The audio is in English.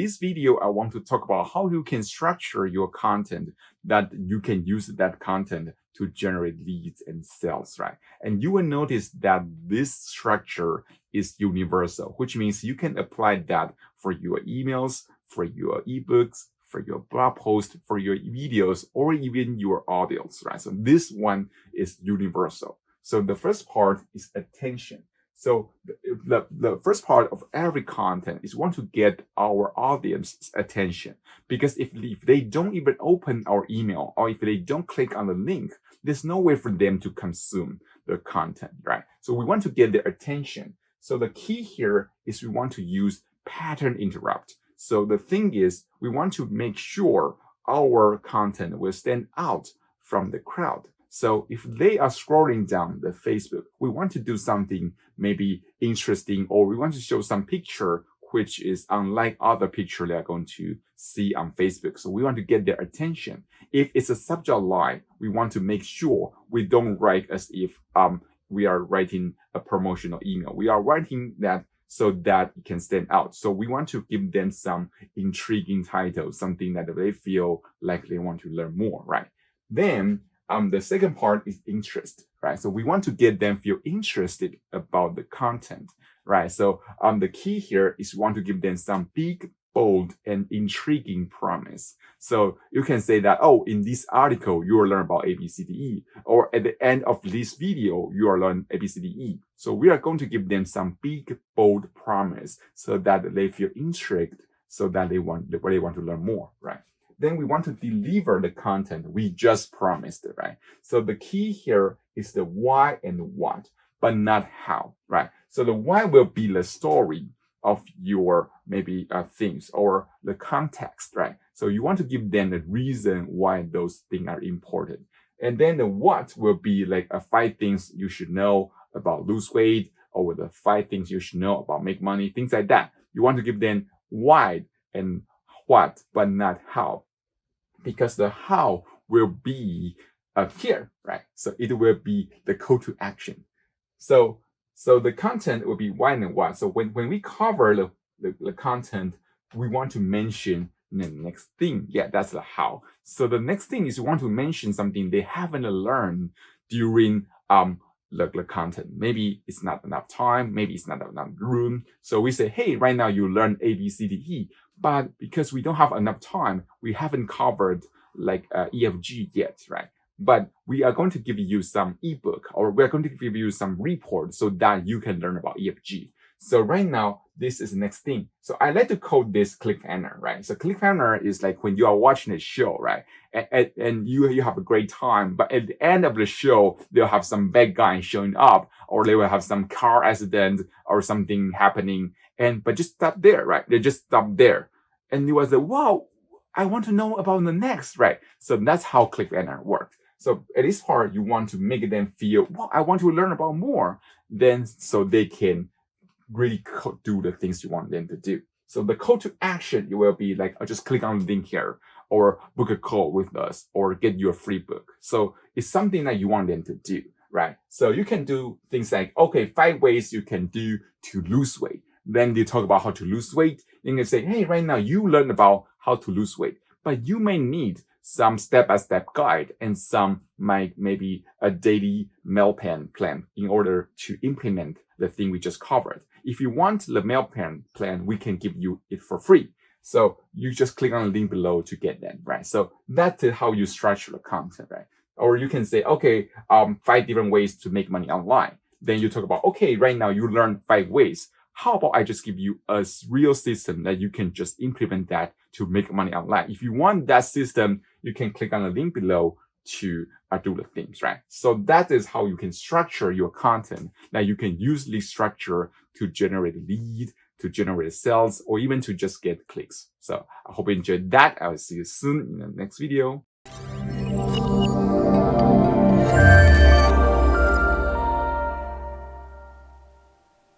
this video, I want to talk about how you can structure your content that you can use that content to generate leads and sales, right? And you will notice that this structure is universal, which means you can apply that for your emails, for your ebooks, for your blog post, for your videos, or even your audios, right? So this one is universal. So the first part is attention. So the first part of every content is want to get our audience's attention, because if they don't even open our email, or if they don't click on the link, there's no way for them to consume the content, right? So we want to get their attention. So the key here is we want to use pattern interrupt. So the thing is, we want to make sure our content will stand out from the crowd. So if they are scrolling down the Facebook, we want to do something maybe interesting, or we want to show some picture which is unlike other picture they are going to see on Facebook. So we want to get their attention. If it's a subject line, we want to make sure we don't write as if we are writing a promotional email. We are writing that so that it can stand out. So we want to give them some intriguing title, something that they feel like they want to learn more, right? Then the second part is interest, right? So we want to get them feel interested about the content, right? So the key here is we want to give them some big, bold, and intriguing promise. So you can say that, oh, in this article, you will learn about A, B, C, D, E, or at the end of this video, you will learn A, B, C, D, E. So we are going to give them some big, bold promise so that they feel intrigued, so that they want to learn more, right? Then we want to deliver the content we just promised, right? So the key here is the why and what, but not how, right? So the why will be the story of your maybe things or the context, right? So you want to give them the reason why those things are important. And then the what will be like 5 things you should know about lose weight, or the 5 things you should know about make money, things like that. You want to give them why and what, but not how, because the how will be here, right? So it will be the call to action. So the content will be why and what. So when we cover the content, we want to mention the next thing. Yeah, that's the how. So the next thing is you want to mention something they haven't learned during the content. Maybe it's not enough time, maybe it's not enough room. So we say, hey, right now you learn A, B, C, D, E, but because we don't have enough time, we haven't covered like EFG yet, right? But we are going to give you some ebook, or we're going to give you some report so that you can learn about EFG. So right now, this is the next thing. So I like to call this cliffhanger, right? So cliffhanger is like when you are watching a show, right? And you have a great time, but at the end of the show, they'll have some bad guy showing up, or they will have some car accident or something happening. But just stop there, right? They just stop there. And you will say, wow, I want to know about the next, right? So that's how cliffhanger works. So at this part, you want to make them feel, well, I want to learn about more, then so they can really do the things you want them to do. So the call to action, it will be like, just click on the link here, or book a call with us, or get your free book. So it's something that you want them to do, right? So you can do things like, okay, 5 ways you can do to lose weight. Then they talk about how to lose weight. You can say, hey, right now you learn about how to lose weight, but you may need some step-by-step guide and some maybe a daily meal plan in order to implement the thing we just covered. If you want the meal plan, we can give you it for free. So you just click on the link below to get that, right? So that's how you structure the content, right? Or you can say, okay, 5 different ways to make money online. Then you talk about, okay, right now you learn 5 ways. How about I just give you a real system that you can just implement that to make money online? If you want that system, you can click on the link below to do the things, right? So that is how you can structure your content that you can usually structure to generate lead, to generate sales, or even to just get clicks. So I hope you enjoyed that. I will see you soon in the next video.